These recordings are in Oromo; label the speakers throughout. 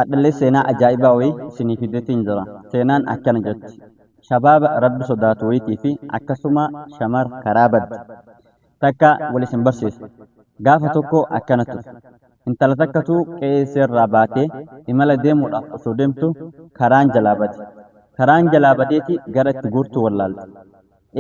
Speaker 1: Adallee seenaa ajaa'ibaa wayii isinii fideetiin jira. Seenaan akkana jetti. Shabaaba Rabbi sodaatu wayiitii fi akkasuma shamar karaa badde takka wal isin barsiisa. Gaafa tokko akkana ture. Intala takkatu qe'ee irraa baatee imala deemuudhaaf osoo deemtu karaan jalaa bade. Karaan jalaa badeeti gara itti guurtu wallaalte.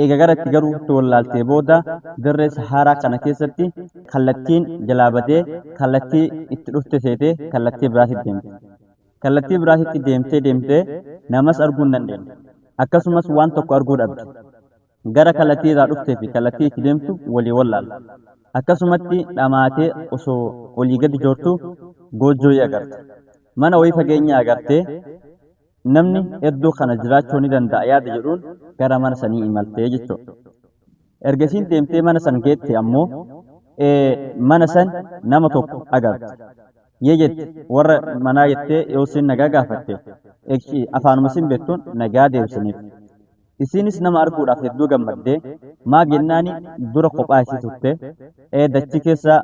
Speaker 1: Eega gara itti guurtu wallaaltee booda dirree Saharaa kana keessatti kallattiin jalaa badee kallattii itti dhufte seetee kallattii biraatti deemte. Kallattii biraatti deemtee namas arguu hin dandeenye. Akkasumas waan tokko arguu dhabde. Gara kallattii irraa dhuftee fi kallattii itti deemtu walii wallaala. Akkasumatti dhamaatee osoo olii gadi joortu goojjoo agarte. Mana wayii fageenya agartee namni iddoo kana jiraachuu ni danda'a yaada jedhuun gara mana sanii imaltee jechuudha. Ergasiin deemtee mana san geette ammoo mana san nama tokko agarte. Yee jette warra manaa jettee yoo isin nagaa gaafatte afaanuma isin beektuun nagaa deebisaniif. Isinis nama arguudhaaf hedduu gammaddee maa jennaani dura kophaa isii turte dachi keessa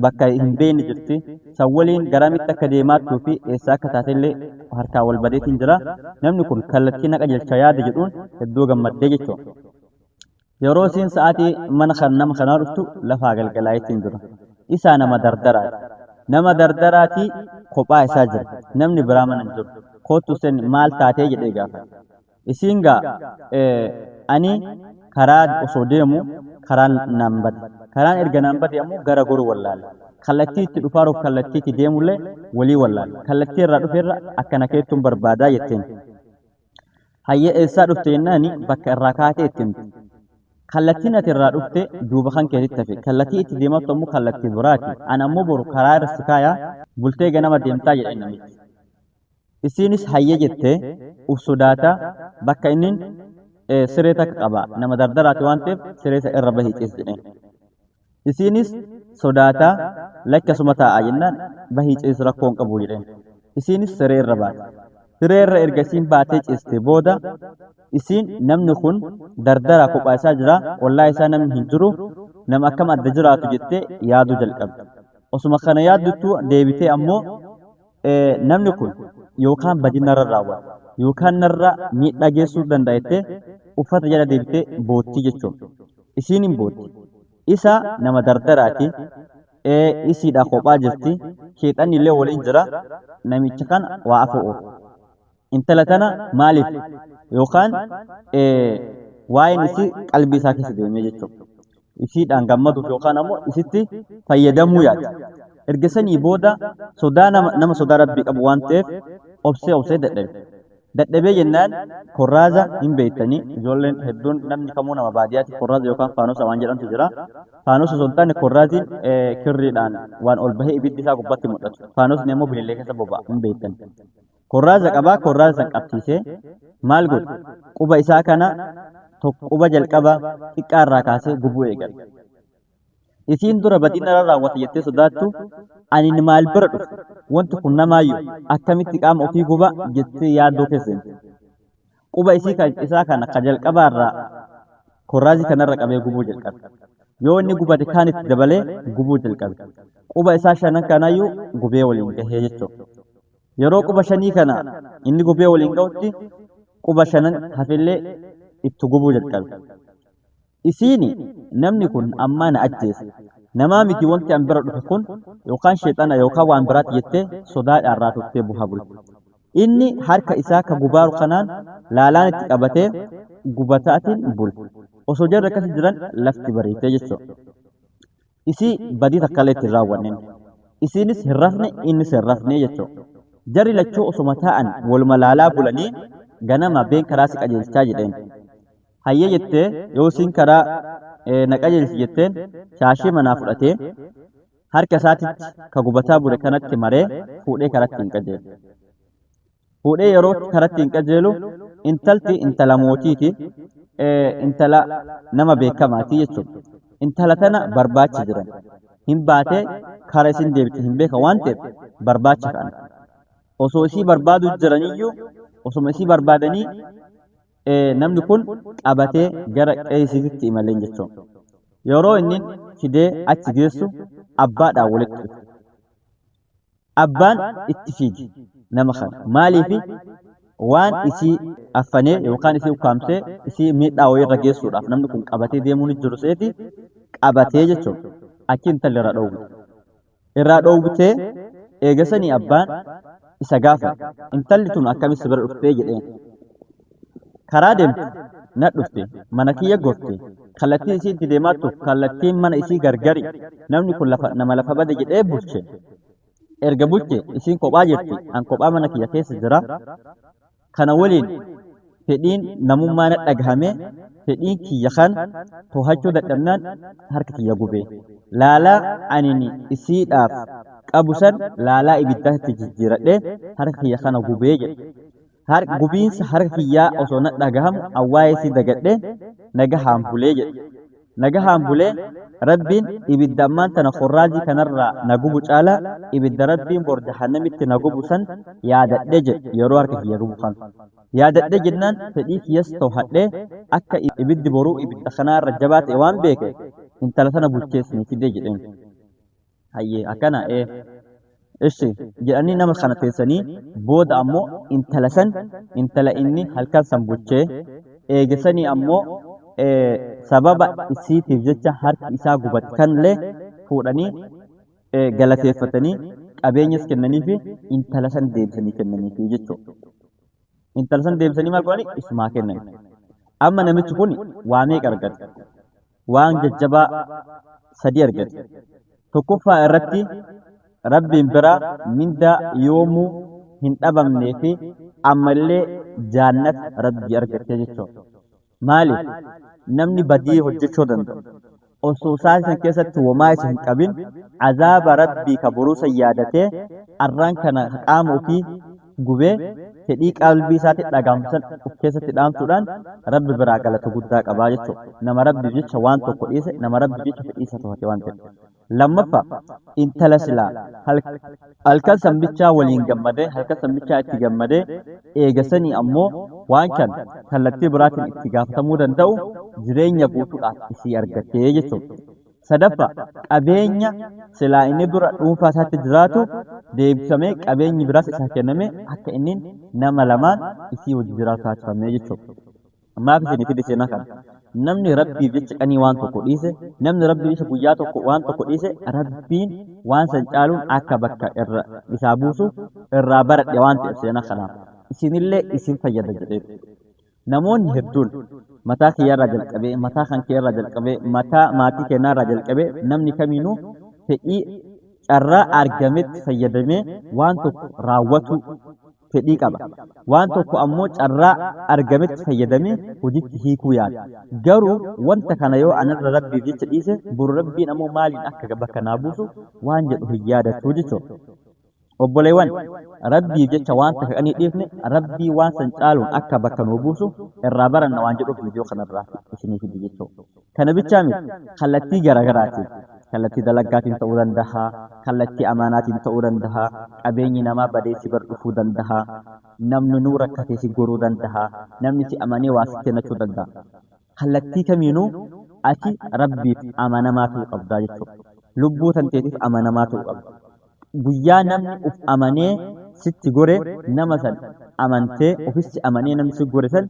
Speaker 1: bakka hin beekne jirti san waliin garamitti akka deemaattuu fi eessaa akka taatellee harkaa wal badeetiin jira. Namni kun kallattii naqa jecha yaada jedhuun hedduu gammaddee jechuudha. Yeroo isiin sa'aatii nama kanaa dhuftu lafaa galgalaa ittiin jira. Isaa nama dardaraati. Nama dardaraatii kophaa isaa jira. Namni biraa mana hin jiru. Kootu sen maal taatee jedhee gaafate. Isiin gaa ani karaa osoo deemu karaan naan bade. Karaan erga naan bade ammoo gara goru wallaale. Kallattii itti dhufaaruuf kallattii itti deemullee walii wallaale. Kallattii irraa dhufeerra akkana keettuun barbaadaa jetteen. Hayyee eessaa dhufte jennaani bakka irraa kaatee itti himte. Kallattiin ati irraa dhufte duuba kan keetitti hafe. Kallattii itti deematu ammoo kallattii biraati. Ani ammoo boru karaa irra si kaayaa bultee ganama deemtaa jedheen namichi. Isiinis hayyee jettee uf sodaata bakka inni siree takka qaba nama dardaraati waan ta'eef siree isa irra bahii ciis jedheen. Isiinis sodaata lakkasuma taa'aa jennaan bahii ciis rakkoo hin qabu jedheen. Isiinis siree irra baate. Siree irra erga isiin baatee ciiste booda isiin namni kun dardara kophaa isaa jira ollaa isaa namni hin jiru nama akkam adda jiraatu jettee yaaduu jalqabde. Osuma kana yaaddutu deebitee ammoo namni kun yookaan badina irra raawwata yookaan narra miidhaa geessuu danda'a uffata jala deebitee boottii jechuudha. Isiin hin bootti. Isa nama dardaraati. Isiidhaa kophaa jirti. Sheexanni illee waliin jira. Namicha kana waa afoo. Intala tana maaliif yookaan waa'een isii qalbii isaa keessa deemee jechuudha. Isiidhaan gammaduuf yookaan ammoo isitti fayyadamuu yaada. Erga sanii booda sodaa nama sodaa rabbii qabu waan ta'eef obsee dadhabe. Dadhabee jennaan korraaza hin beektanii ijoolleen hedduun namni kamuu nama baadiyyaatti korraaza yookaan faanosa waan jedhamtu jira. Faanosa osoo hin taane korraaziin kirriidhaan waan ol bahee ibiddi isaa gubbaatti mul'atu. Faanosni immoo bilillee keessa boba'a hin beektan. Korraaza qabaa korraaza san qabsiisee maal godhu quba isaa kana quba jalqaba xiqqaa irraa kaasee gubuu eegale. Isiin dura badina irra raawwata jettee sodaattu ani maal bira dhufe wanti kun namaayyuu akkamitti qaama ofii guba jettee yaaddoo keessa himte. Quba isaa kana ka jalqabaa irraa korraazii kanarra qabee gubuu jalqabe. Yoo inni gubate kaan itti dabalee gubuu jalqabe. Quba isaa shanan kanaayyuu gubee waliin gahee jechuudha. Yeroo quba shanii kana inni gubee waliin gahutti quba shanan hafillee itti gubuu jalqabe. Isiini namni kun ammaa na ajjeese. Namaa miti wanti an bira dhufe kun yookaan sheexana yookaan waan biraati jettee sodaadhaan irraa turtee buhaa bulte. Inni harka isaa ka gubaaru kanaan laalaan itti qabatee gubataatiin bulte. Osoo jarri akkasii jiran lafti bareedee jechuudha. Isii badii takkaillee itti raawwanne. Isiinis hin rafne innis hin rafne jechuudha. Jarri lachuu osuma taa'an waluma laalaa bulanii ganama been karaa si qajeelchaa jedheen. Hayyee jettee yoo isiin karaa na qajeelchi jetteen shaashii manaa fudhatee harka isaatitti ka gubataa bule kanatti maree fuudhee karatti hin qajeelu. Fuudhee yeroo karatti hin qajeelu intalti intala mootiiti intala nama beekamaati jechuudha. Intala tana barbaachi jiran hin baatee karaa isin deebite hin beeka waan ta'eef barbaacha kana. Osoo isii barbaadu jiraniyyuu osuma isii barbaadanii namni kun qabatee gara qeesitti imaleen jechuudha. Yeroo inni fidee achi geessu abbaadhaan walitti dhufe. Abbaan itti fiige. nama kana maaliifi waan isii affanee yookaan isii ukkaamsee isii miidhaa wayii irra geessuudhaaf namni kun qabatee deemuun jiru seeti qabatee jechuudha achi intalli irraa dhoowwitee eegasanii abbaan isa gaafa intalli tun akkamis bira dhuftee jedheen karaa deemte na dhufte mana kiyya gorte kallattii isii itti deemaattu kallattiin mana isii gargari namni kun nama lafa bade jedhee bulche erga bulche isiin kophaa jirti an kophaa mana kiyya keessa jira kana waliin fedhiin namummaa na dhagahame fedhiin kiyya kan to'achuu dadhabnaan harka kiyya gubee laalaa anini isiidhaaf qabu san laalaa ibiddaatti jijjiiradhee harka kiyya kana gubee jedhe gubiinsa harka kiyyaa osoo na dhagahamu awwaa'ee isii dagadhee nagahaan bulee jedhe nagahaan bulee rabbiin ibidda ammaan tana khurraajii kanarraa na gubu caalaa ibidda rabbiin bor jahannamitti na gubu san yaadadhee jedhe yeroo harka kiyya gubu kan yaadadhee jennaan fedhii kiyyas to'adhee akka ibiddi boruu ibidda kanaarra jabaa ta'e waan beeke intala sana bulcheessanii fidee jedheen hayyee akkana ishi jedhanii nama kana teessanii booda ammoo intala inni halkan san bulchee eegisanii ammoo sababa isiitiif jecha harki isaa gubate kanillee fuudhanii galateeffatanii qabeenyas kennaniifi intala san deebisanii kennaniifi jechuudha. Intala san deebisanii maal godhanii isumaa kennan. Amma namichi kun waa meeqa argate? Waan jajjabaa sadii argate. Tokkoffaa irratti rabbiin biraa mindaa yoomuu hin dhabamnee fi ammallee jaannat rabbii argatee jechuudha. Maaliif namni badii hojjechuu danda'u osoo isaan keessatti womaa isa hin qabin azaaba rabbii ka boruusa yaadatee arraan kana qaama ofii gubee fedhii qalbii isaatti dhagaamsan of keessatti dhaamsuudhaan rabbi biraa galata guddaa qabaa jechuudha. Nama rabbi jecha waan tokko dhiise nama rabbi jecha fedhii isa to'ate waan ta'eef. Lammaffaa intala silaa halkan sambichaa waliin gammadee halkan sambichaa itti gammadee eegasanii ammoo waan kan kallattii biraatiin itti gaafatamuu danda'u jireenya guutuudhaaf isii argatee jechuudha. Sadaffaa qabeenya silaa inni dura dhuunfaa isaatti jiraatu deebifamee qabeenyi biraas isaa kenname akka inni nama lamaan isii wajji jiraatu taasifamee jechuudha. Maaf isin fide seenaa kana namni rabbiif jecha qanii waan tokko dhiise namni rabbiif jecha guyyaa tokko waan tokko dhiise rabbiin waan san caaluun akka bakka irra isaa buusu irraa baradhe waan ta'eef seenaa kanaaf isinillee isin fayyada jedhee namoonni hedduun mataa kiyyaarraa jalqabee mataa kan kiyyaarraa jalqabee mataa maatii keenyaarraa jalqabee namni kamiinuu fedhii carraa argametti fayyadamee waan tokko raawwatu fedhii qaba. Waan tokko ammoo carraa argametti fayyadamee hojiitti hiikuu yaada. Garuu wanta kana yoo anarra rabbiif jecha dhiise buru rabbiin ammoo maaliin akka bakka naa buusu waan jedhu hin yaadatu jechuudha. Obboleewwan rabbiif jecha wanta kaqanii dhiifne rabbii waan san caaluun akka bakka nuu buusu irraa baranna waan jedhuuf viidiyoo kanarraa isinii fidi jechuudha. Kana bichaa miti kallattii garaagaraatiin kallattii dalaggaatiin ta'uu danda'a, kallattii amaanaatiin ta'uu danda'a, qabeenyi namaa badee si bar dhufuu danda'a, namni nuu rakkatee si goruu danda'a, namni si amanee waa si kennachuu danda'a. Kallattii kamiinuu ati rabbiif amanamaa ta'uu qabdaa jechuudha. Lubbuu tanteetiif amanamaa ta'uu qabda. Guyyaa namni uf amanee sitti gore nama san amantee ofitti amanee namni si gore san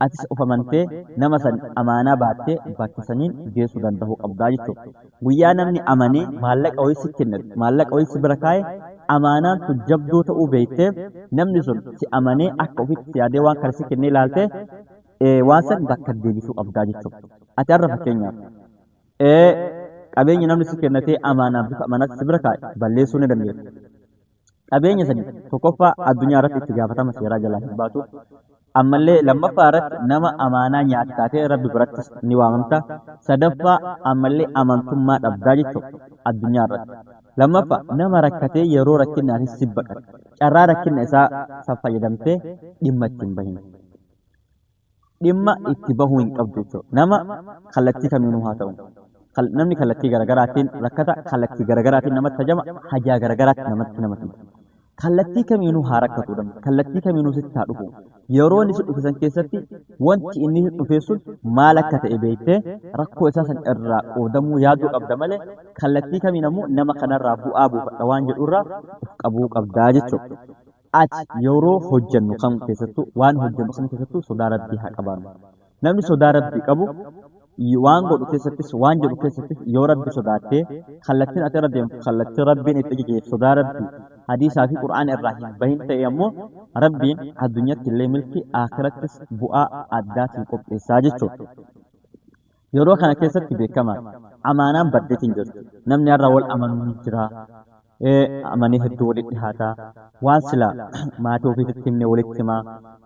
Speaker 1: atis of amantee nama san amaanaa baattee bakka saniin geessuu danda'uu qabdaa jechuudha. Guyyaa namni amanee maallaqa wayii si kennate maallaqa wayii si bira kaa'e amaanaan sun jabduu ta'uu beektee namni sun si amanee akka ofitti yaadee waan kana si kennee ilaaltee waan san bakka deebisuu qabdaa jechuudha. Ati har'a fakkeenyaaf qabeenya namni si kennatee amaanaan bifa amanaatti si bira kaa'e balleessuu ni dandeessa. Qabeenya sanii tokkoffaa addunyaa irratti itti gaafatama seeraa jalaa hin baatu. Ammallee lammaffaa irratti nama amaanaa nyaata taatee rabbi birattis ni waamamta. Sadaffaa ammallee amantummaa dhabdaa jechuudha addunyaa irratti. Lammaffaa nama rakkatee yeroo rakkinaatis si baqate carraa rakkina isaa san fayyadamtee dhimma itti hin bahin. Dhimma itti bahuu hin qabdu jechuudha. Nama kallattii kamiinuu haa ta'u. Namni kallattii garaagaraatiin rakkata kallattii garaagaraatiin namatti hajama hajaa garaagaraatti namatti kallattii kamiinuu haa rakkatu dha kallattii kamiinuu sitti haa dhufu yeroo inni si dhufisan keessatti wanti inni dhufeessun maal akka ta'e beektee rakkoo isaa san irraa qoodamuu yaaduu qabda malee kallattii kamiin ammoo nama kanarraa bu'aa buufadha waan jedhurraa of qabuu qabdaa jechuudha. ati yeroo hojjennu kan keessattuu waan hojjennu kan keessattuu sodaa rabbii haa qabaannu. Namni sodaa rabbii qabu waan godhu keessattis waan jedhu keessattis yoo rabbi sodaattee kallattiin ati irra deemtu kallattii rabbiin itti ajajeef sodaa rabbii hadiisaa fi qura'aana irraa hin bahin ta'e ammoo rabbiin addunyaatti illee milkii akhirattis bu'aa addaatiin qopheessaa jechuudha. Yeroo kana keessatti beekama amaanaan baddeetiin jirtu. Namni har'a wal amanuu ni jira. Amanii hedduu walitti dhihaataa. Waan sila maatii ofiitti himne walitti himaa.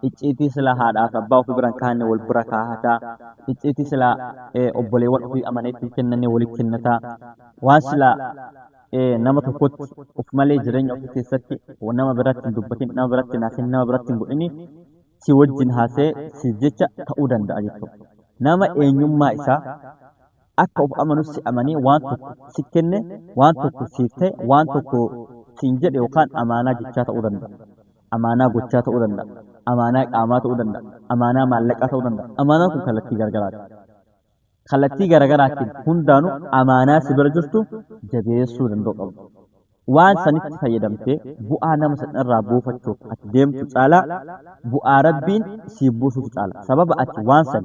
Speaker 1: Icciitii sila haadhaaf abbaa ofii biraan kaa'anne wal bira kaahataa. Icciitii sila obboleewwan ofii amaneetti kennanne walitti kennataa. Waan sila nama tokkotti of malee jireenya ofii keessatti nama biratti hin dubbatin, nama biratti hin haasin, nama biratti hin godhini si wajjin haasee si jecha ta'uu danda'a jechuudha. Nama eenyummaa isaa akka of amanus si amanii waan tokko si kenne, waan tokko siif ta'e, waan tokko siin jedhe yookaan amaanaa jechaa ta'uu danda'a. Amaanaa gochaa ta'uu danda'a. Amaanaa qaamaa ta'uu danda'a. Amaanaa maallaqaa ta'uu danda'a. Amaanaan kun kallattii garagaraati. Kallattii garagaraatiin hundaanuu amaanaa si bira jirtu jabeessuu danda'u qabu. Waan sanitti fayyadamtee bu'aa nama sanarraa buufachuuf ati deemtu caalaa bu'aa rabbiin si buusuuf caala. Sababa ati waan san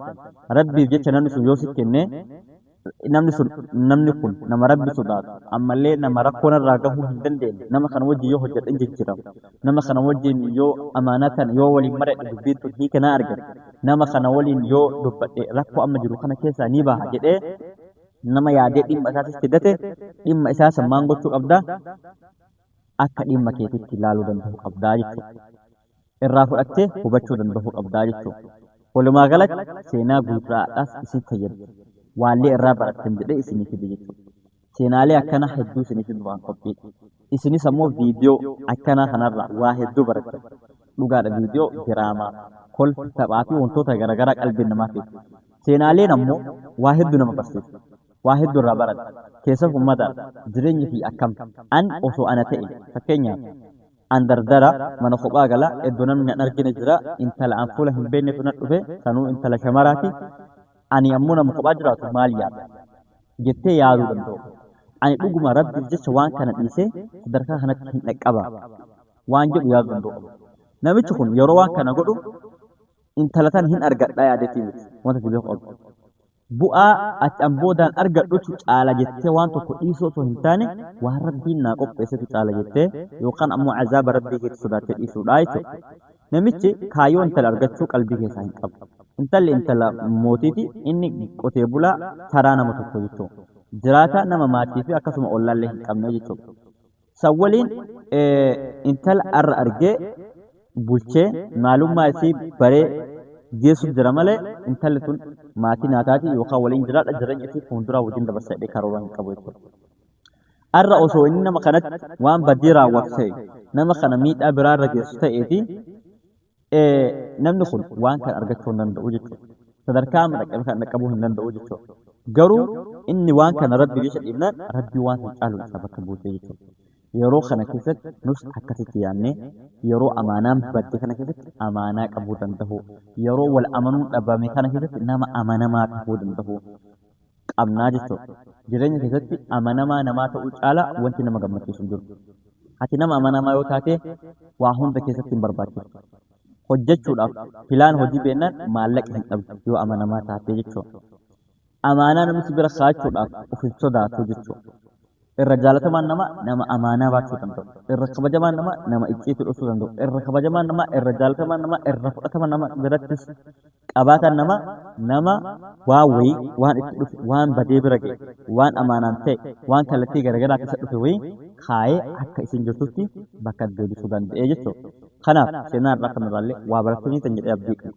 Speaker 1: rabbiif jecha namni sun yoo si kenne namni kun nama rabbi sodaatu ammallee nama rakkoo narraa gahuu hin dandeenye nama kana wajjin yoo hojjedhan jijjiiramu nama kana wajjin yoo amaanaa kana yoo waliin maradhe dubbiin tun hiika naa argate nama kana waliin yoo dubbadhe rakkoo amma jiru kana keessaa ni baha jedhee nama yaadee dhimma isaatis fiddate dhimma isaa sammaan gochuu qabdaa akka dhimma keetitti ilaaluu danda'u qabdaa jechuudha. Irraa fudhattee hubachuu danda'u qabdaa jechuudha. Walumaa galatti seenaa guutuudhaaf isin fayyadu. Waallee irraa barattan jedhee isinii fide jechuudha. Seenaalee akkana hedduu isinii fidu waan qophii. Isinis ammoo viidiyoo akkanaa kanarraa waa hedduu barattan. Dhugaadha viidiyoo diraamaa, kolfa, taphaa fi wantoota garaagaraa qalbiin namaa fidu. Seenaaleen ammoo waa hedduu nama barsiisu. Waa hedduu irraa barata. Keessaf uummata jireenyi fi akkam an osoo ana ta'e fakkeenyaaf an dardara mana kophaa gala iddoo namni hin argine jira intala an fuula hin beekne tuna dhufe sanuu intala shamaraati ani ammoo nama kophaa jiraatu maal yaada jettee yaaduu danda'u. Ani dhuguma rabbiif jecha waan kana dhiisee sadarkaa kanatti hin dhaqqaba waan jedhu yaaduu danda'u. Namichi kun yeroo waan kana godhu intala tan hin argadhaa yaadeetii miti wanta jireenya qabu. Bu'aa ati amboodaan argadhutu caala jettee waan tokko dhiisoo osoo hin taane waan rabbiin naa qopheessetu caala jettee yookaan ammoo azaaba rabbii keessa sodaattee dhiisuudha jechuudha. Namichi kaayyoo intala argachuu qalbii keessaa hin qabu. Intalli intala mootiiti inni qotee bulaa taraa nama tokko jechuudha. Jiraata nama maatii fi akkasuma ollaallee hin qabne jechuudha. San waliin intala arra argee bulchee maalummaa isii baree geessuuf jira malee intalli tun maatii naataati yookaan waliin jiraadha jireenya isii fuulduraa wajjin dabarsa jedhee karoora hin qabu jechuudha. Arra osoo inni nama kanatti waan badii raawwatu ta'e nama kana miidhaa biraarra geessu ta'eeti namni kun waan kana argachuu hin danda'u jechuudha. Sadarkaa madaqame kan dhaqqabuu hin danda'u jechuudha. Garuu inni waan kana rabbi jecha dhiibnaan rabbii waan hin caalu isa bakka buutee jechuudha. Yeroo kana keessatti nus akkasitti yaadnee yeroo amaanaan badde kana keessatti amaanaa qabuu danda'u yeroo wal amanuu dhabame kana keessatti nama amanamaa ta'uu danda'u qabnaa jechuudha. Jireenya keessatti amanamaa namaa ta'uu caala wanti nama gammachiisu hin jiru. Ati nama amanamaa yoo taate waa hunda keessatti hin barbaachisu. Hojjechuudhaaf filaan hojii beennaan maallaqa hin dhabdu yoo amanamaa taate jechuudha. Amaanaa namni bira kaachuudhaaf of hin sodaatu jechuudha. Irra jaalatamaan nama amaanaa baachuu danda'u. Irra kabajamaan nama icciitii dhufuu danda'u. Irra kabajamaan irra jaalatamaan irra fudhatamaan birattis qabaatan nama waa wayii waan itti dhufe waan badee bira ga'e waan amaanaan ta'e waan kallattii garaagaraa keessa dhufe wayii kaayee akka isin jirtutti bakka deebisuu danda'ee jechuudha. Kanaaf seenaa irraa kanarraallee waa barattanii tan jedhee abdii qabu.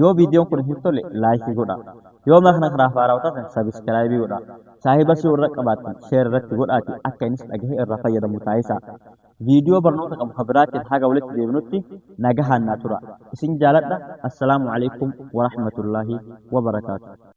Speaker 1: Yoo viidiyoon kun hin tolle laayikii godhaa. Yoo makna karaa faaraa taatan sabiskiraayibii godhaa. Saahiba si irra qabaatan sheer irratti godhaati akka innis dhagahee irraa fayyadamu taasisaa. Viidiyoo barnoota qabu kan biraatiin haga walitti deebinutti nagahaan naa tura. Isin jaaladha. Assalaamu alaikum wa rahmatullaahi wa barakaatuh.